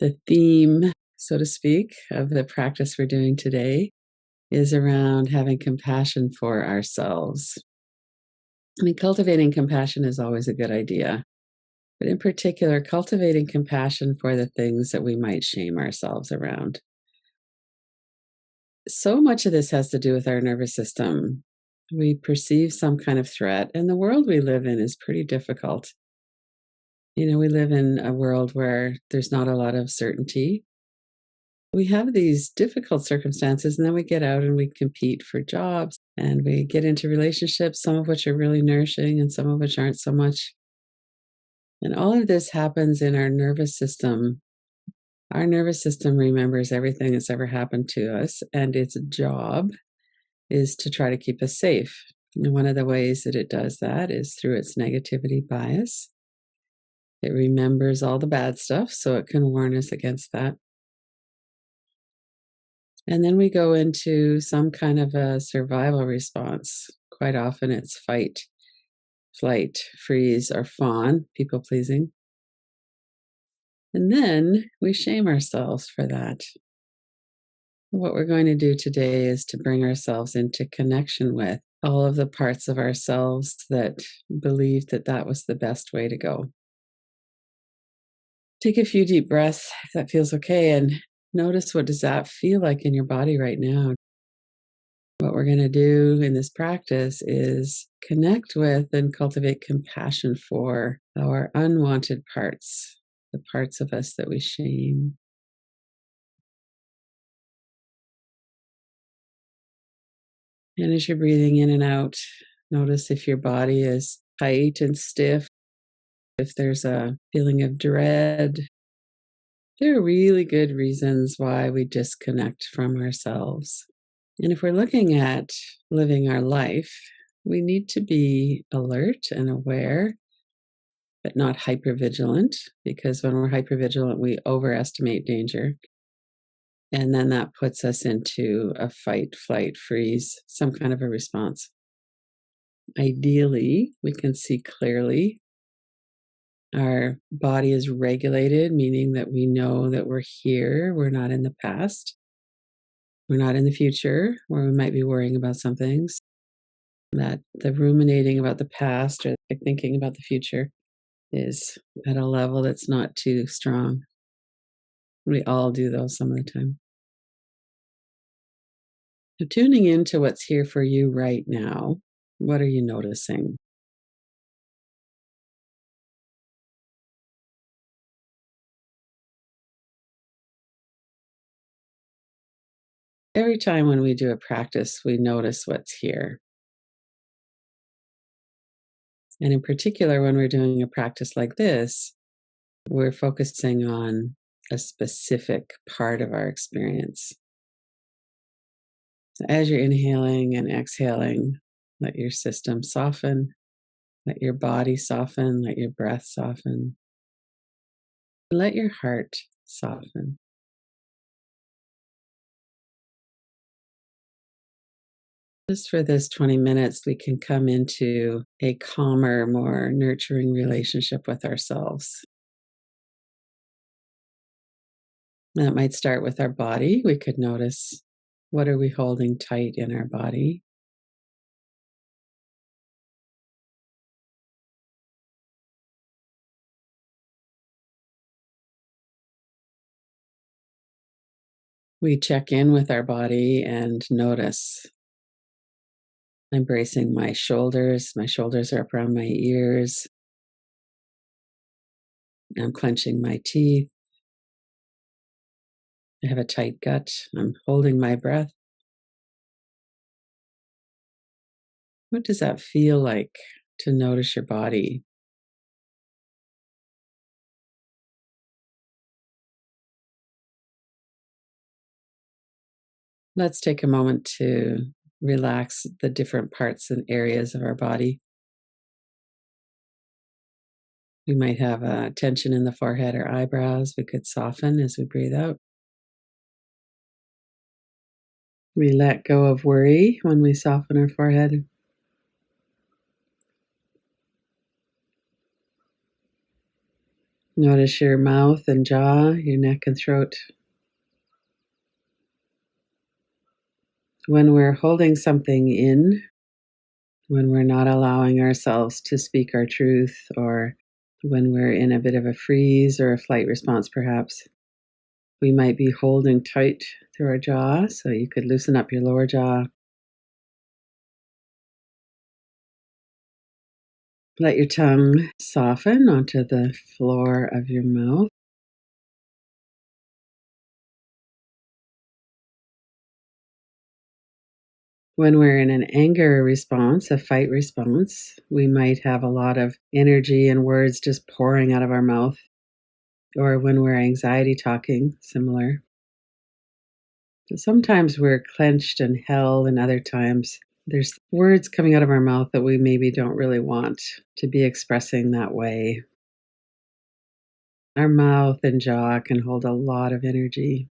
The theme, so to speak, of the practice we're doing today is around having compassion for ourselves. I mean, cultivating compassion is always a good idea, but in particular, cultivating compassion for the things that we might shame ourselves around. So much of this has to do with our nervous system. We perceive some kind of threat, and the world we live in is pretty difficult. We live in a world where there's not a lot of certainty. We have these difficult circumstances, and then we get out and we compete for jobs and we get into relationships, some of which are really nourishing and some of which aren't so much. And all of this happens in our nervous system. Our nervous system remembers everything that's ever happened to us, and its job is to try to keep us safe. And one of the ways that it does that is through its negativity bias. It remembers all the bad stuff so it can warn us against that. And then we go into some kind of a survival response. Quite often it's fight, flight, freeze, or fawn, people pleasing. And then we shame ourselves for that. What we're going to do today is to bring ourselves into connection with all of the parts of ourselves that believed that that was the best way to go. Take a few deep breaths if that feels okay, and notice, what does that feel like in your body right now? What we're going to do in this practice is connect with and cultivate compassion for our unwanted parts, the parts of us that we shame. And as you're breathing in and out, notice if your body is tight and stiff, if there's a feeling of dread. There are really good reasons why we disconnect from ourselves. And if we're looking at living our life, we need to be alert and aware, but not hypervigilant, because when we're hypervigilant, we overestimate danger. And then that puts us into a fight, flight, freeze, some kind of a response. Ideally, we can see clearly. Our body is regulated, meaning that we know that we're here, we're not in the past. We're not in the future where we might be worrying about some things. That the ruminating about the past or thinking about the future is at a level that's not too strong. We all do those some of the time. So tuning into what's here for you right now, what are you noticing? Every time when we do a practice, we notice what's here. And in particular, when we're doing a practice like this, we're focusing on a specific part of our experience. So as you're inhaling and exhaling, let your system soften, let your body soften, let your breath soften, let your heart soften. Just for this 20 minutes, we can come into a calmer, more nurturing relationship with ourselves. That might start with our body. We could notice, what are we holding tight in our body? We check in with our body and notice. I'm bracing my shoulders. My shoulders are up around my ears. I'm clenching my teeth. I have a tight gut. I'm holding my breath. What does that feel like to notice your body? Let's take a moment to relax the different parts and areas of our body. We might have a tension in the forehead or eyebrows. We could soften as we breathe out. We let go of worry when we soften our forehead. Notice your mouth and jaw, your neck and throat. When we're holding something in, when we're not allowing ourselves to speak our truth, or when we're in a bit of a freeze or a flight response, perhaps, we might be holding tight through our jaw. So you could loosen up your lower jaw. Let your tongue soften onto the floor of your mouth. When we're in an anger response, a fight response, we might have a lot of energy and words just pouring out of our mouth. Or when we're anxiety talking, similar. Sometimes we're clenched and held, and other times there's words coming out of our mouth that we maybe don't really want to be expressing that way. Our mouth and jaw can hold a lot of energy.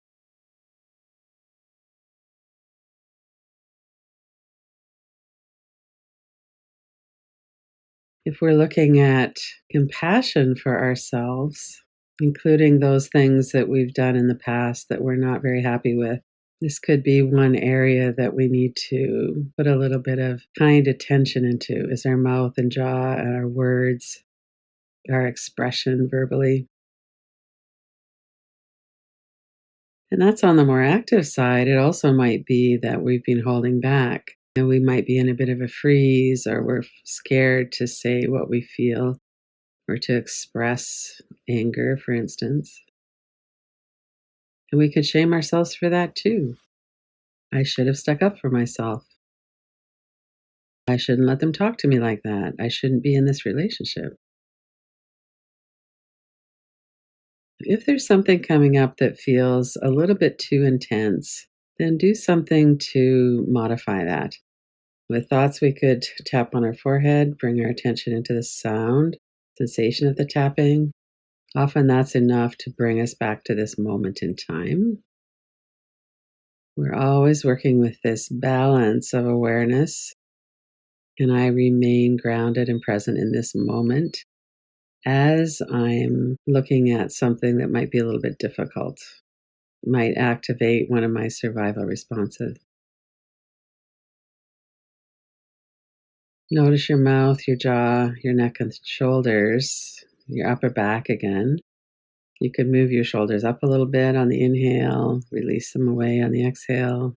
If we're looking at compassion for ourselves, including those things that we've done in the past that we're not very happy with, this could be one area that we need to put a little bit of kind attention into, is our mouth and jaw and our words, our expression verbally. And that's on the more active side. It also might be that we've been holding back and we might be in a bit of a freeze, or we're scared to say what we feel or to express anger, for instance. And we could shame ourselves for that too. I should have stuck up for myself. I shouldn't let them talk to me like that. I shouldn't be in this relationship. If there's something coming up that feels a little bit too intense, then do something to modify that. With thoughts, we could tap on our forehead, bring our attention into the sound, sensation of the tapping. Often that's enough to bring us back to this moment in time. We're always working with this balance of awareness. Can I remain grounded and present in this moment as I'm looking at something that might be a little bit difficult, might activate one of my survival responses? Notice your mouth, your jaw, your neck and shoulders, your upper back again. You could move your shoulders up a little bit on the inhale, release them away on the exhale.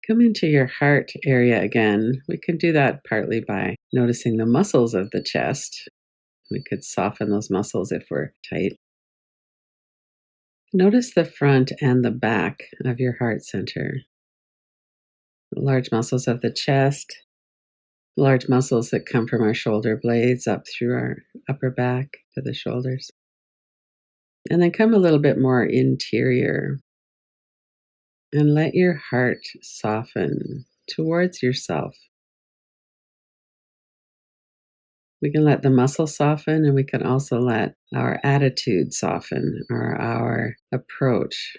Come into your heart area again. We can do that partly by noticing the muscles of the chest. We could soften those muscles if we're tight. Notice the front and the back of your heart center. The large muscles of the chest, large muscles that come from our shoulder blades up through our upper back to the shoulders. And then come a little bit more interior and let your heart soften towards yourself. We can let the muscle soften, and we can also let our attitude soften, or our approach,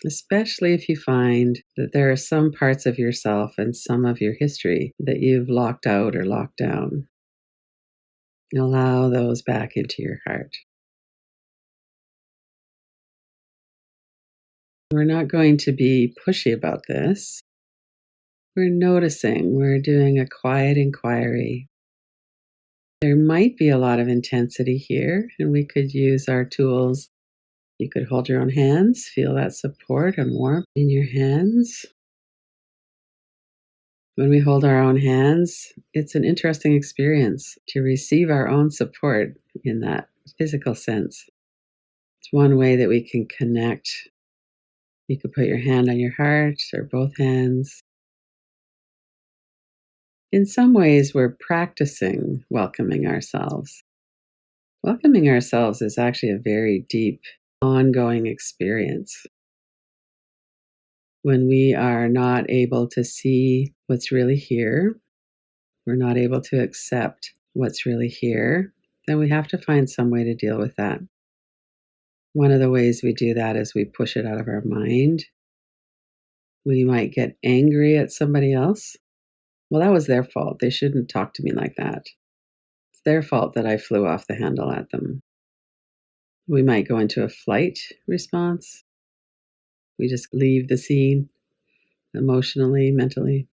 especially if you find that there are some parts of yourself and some of your history that you've locked out or locked down. Allow those back into your heart. We're not going to be pushy about this. We're noticing, we're doing a quiet inquiry. There might be a lot of intensity here, and we could use our tools. You could hold your own hands, feel that support and warmth in your hands. When we hold our own hands, it's an interesting experience to receive our own support in that physical sense. It's one way that we can connect. You could put your hand on your heart or both hands. In some ways, we're practicing welcoming ourselves. Welcoming ourselves is actually a very deep, ongoing experience. When we are not able to see what's really here, we're not able to accept what's really here, then we have to find some way to deal with that. One of the ways we do that is we push it out of our mind. We might get angry at somebody else. Well, that was their fault. They shouldn't talk to me like that. It's their fault that I flew off the handle at them. We might go into a flight response. We just leave the scene emotionally, mentally.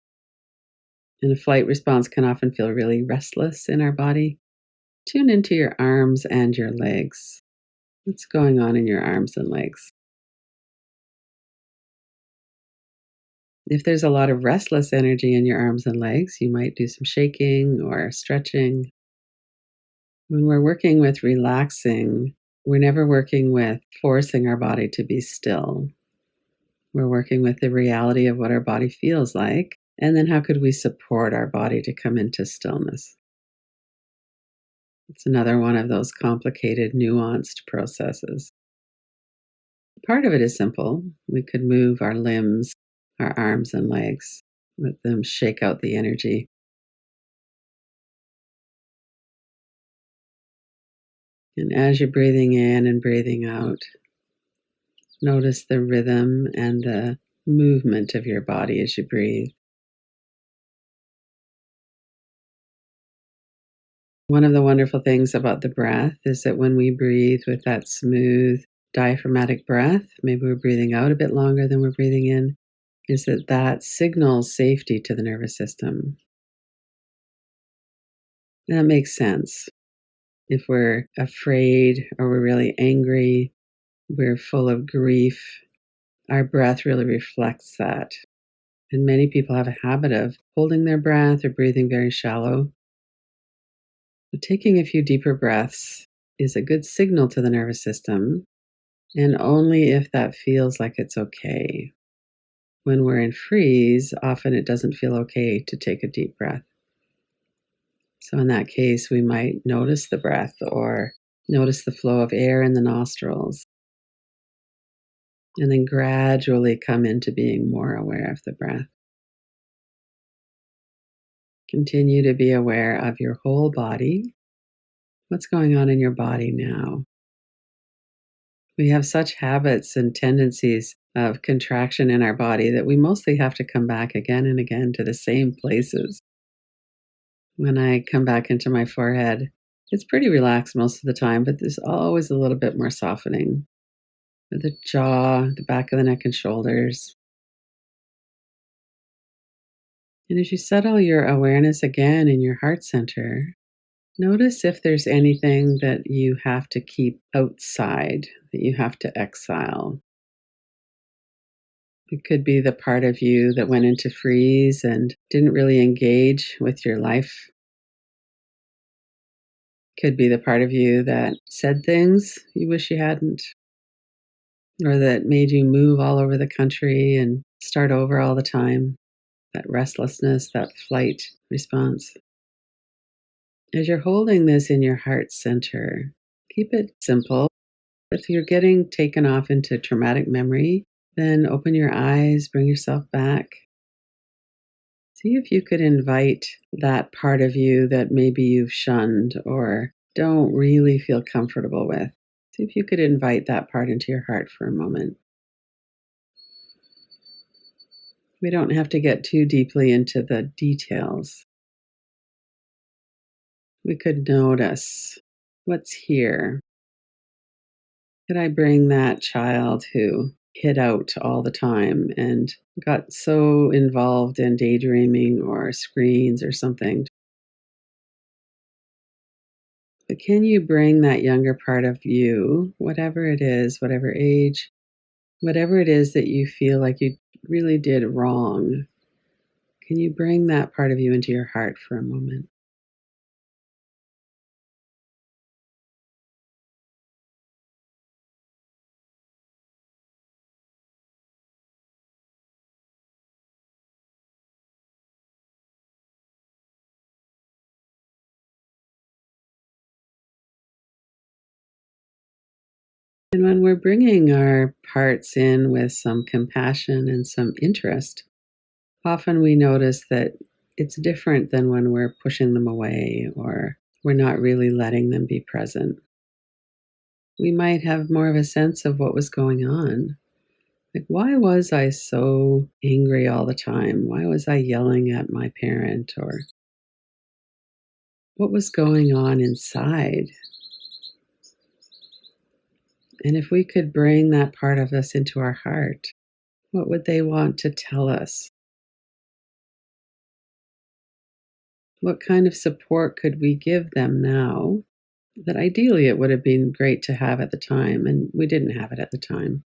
And a flight response can often feel really restless in our body. Tune into your arms and your legs. What's going on in your arms and legs? If there's a lot of restless energy in your arms and legs, you might do some shaking or stretching. When we're working with relaxing, we're never working with forcing our body to be still. We're working with the reality of what our body feels like, and then how could we support our body to come into stillness? It's another one of those complicated, nuanced processes. Part of it is simple. We could move our limbs, our arms and legs, let them shake out the energy. And as you're breathing in and breathing out, notice the rhythm and the movement of your body as you breathe. One of the wonderful things about the breath is that when we breathe with that smooth diaphragmatic breath, maybe we're breathing out a bit longer than we're breathing in, is that that signals safety to the nervous system. And that makes sense. If we're afraid or we're really angry, we're full of grief, our breath really reflects that. And many people have a habit of holding their breath or breathing very shallow. But taking a few deeper breaths is a good signal to the nervous system, and only if that feels like it's okay. When we're in freeze, often it doesn't feel okay to take a deep breath. So, in that case, we might notice the breath or notice the flow of air in the nostrils, and then gradually come into being more aware of the breath. Continue to be aware of your whole body. What's going on in your body now? We have such habits and tendencies of contraction in our body that we mostly have to come back again and again to the same places. When I come back into my forehead, it's pretty relaxed most of the time, but there's always a little bit more softening. The jaw, the back of the neck and shoulders. And as you settle your awareness again in your heart center, notice if there's anything that you have to keep outside, that you have to exile. It could be the part of you that went into freeze and didn't really engage with your life. Could be the part of you that said things you wish you hadn't, or that made you move all over the country and start over all the time. That restlessness, that flight response. As you're holding this in your heart center, keep it simple. If you're getting taken off into traumatic memory, then open your eyes, bring yourself back. See if you could invite that part of you that maybe you've shunned or don't really feel comfortable with. See if you could invite that part into your heart for a moment. We don't have to get too deeply into the details. We could notice what's here. Could I bring that child who hid out all the time and got so involved in daydreaming or screens or something? But can you bring that younger part of you, whatever it is, whatever age, whatever it is that you feel like you really did wrong, can you bring that part of you into your heart for a moment? And when we're bringing our parts in with some compassion and some interest, often we notice that it's different than when we're pushing them away or we're not really letting them be present. We might have more of a sense of what was going on. Like, why was I so angry all the time? Why was I yelling at my parent? Or what was going on inside? And if we could bring that part of us into our heart, what would they want to tell us? What kind of support could we give them now that ideally it would have been great to have at the time, and we didn't have it at the time?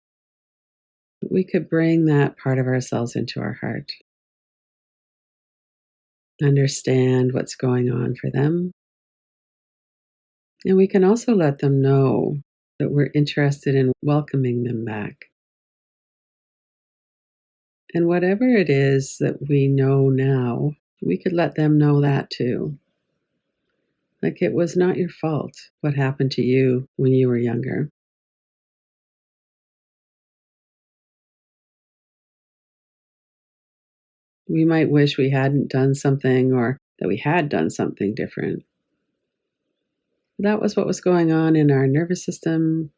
We could bring that part of ourselves into our heart, understand what's going on for them, and we can also let them know that we're interested in welcoming them back. And whatever it is that we know now, we could let them know that too. Like, it was not your fault what happened to you when you were younger. We might wish we hadn't done something or that we had done something different. That was what was going on in our nervous system,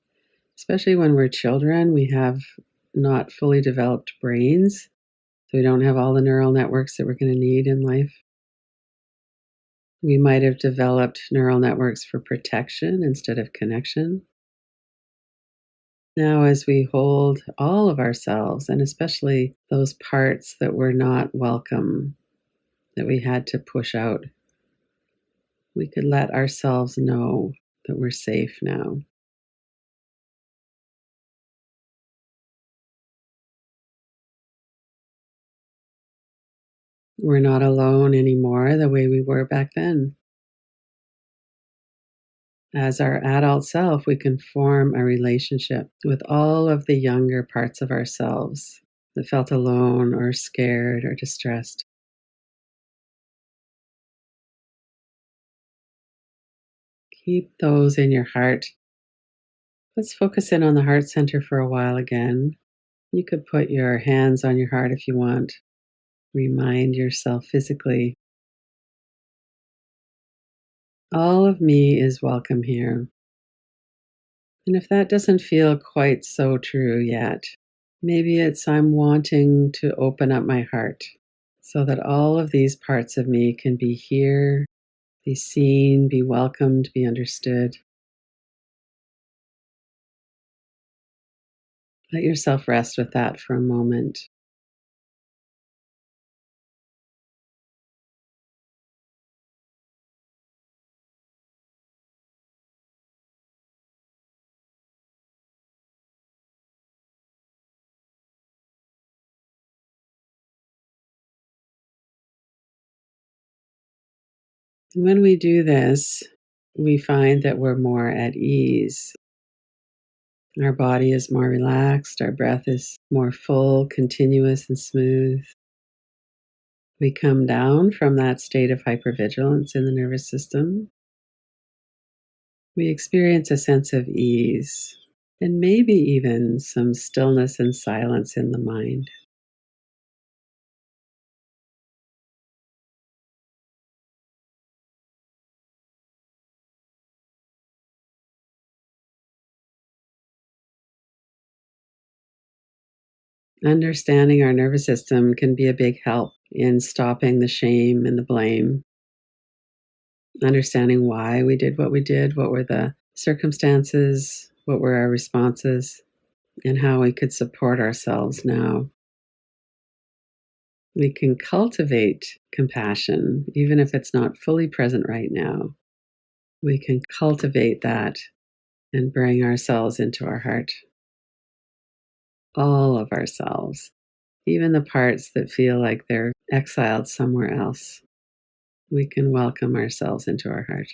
especially when we're children. We have not fully developed brains, so we don't have all the neural networks that we're going to need in life. We might have developed neural networks for protection instead of connection. Now, as we hold all of ourselves, and especially those parts that were not welcome, that we had to push out, we could let ourselves know that we're safe now. We're not alone anymore the way we were back then. As our adult self, we can form a relationship with all of the younger parts of ourselves that felt alone or scared or distressed. Keep those in your heart. Let's focus in on the heart center for a while again. You could put your hands on your heart if you want. Remind yourself physically, all of me is welcome here. And if that doesn't feel quite so true yet, maybe it's I'm wanting to open up my heart so that all of these parts of me can be here, be seen, be welcomed, be understood. Let yourself rest with that for a moment. And when we do this, we find that we're more at ease. Our body is more relaxed, our breath is more full, continuous, and smooth. We come down from that state of hypervigilance in the nervous system. We experience a sense of ease and maybe even some stillness and silence in the mind. Understanding our nervous system can be a big help in stopping the shame and the blame. Understanding why we did what we did, what were the circumstances, what were our responses, and how we could support ourselves now. We can cultivate compassion, even if it's not fully present right now. We can cultivate that and bring ourselves into our heart, all of ourselves, even the parts that feel like they're exiled somewhere else. We can welcome ourselves into our heart.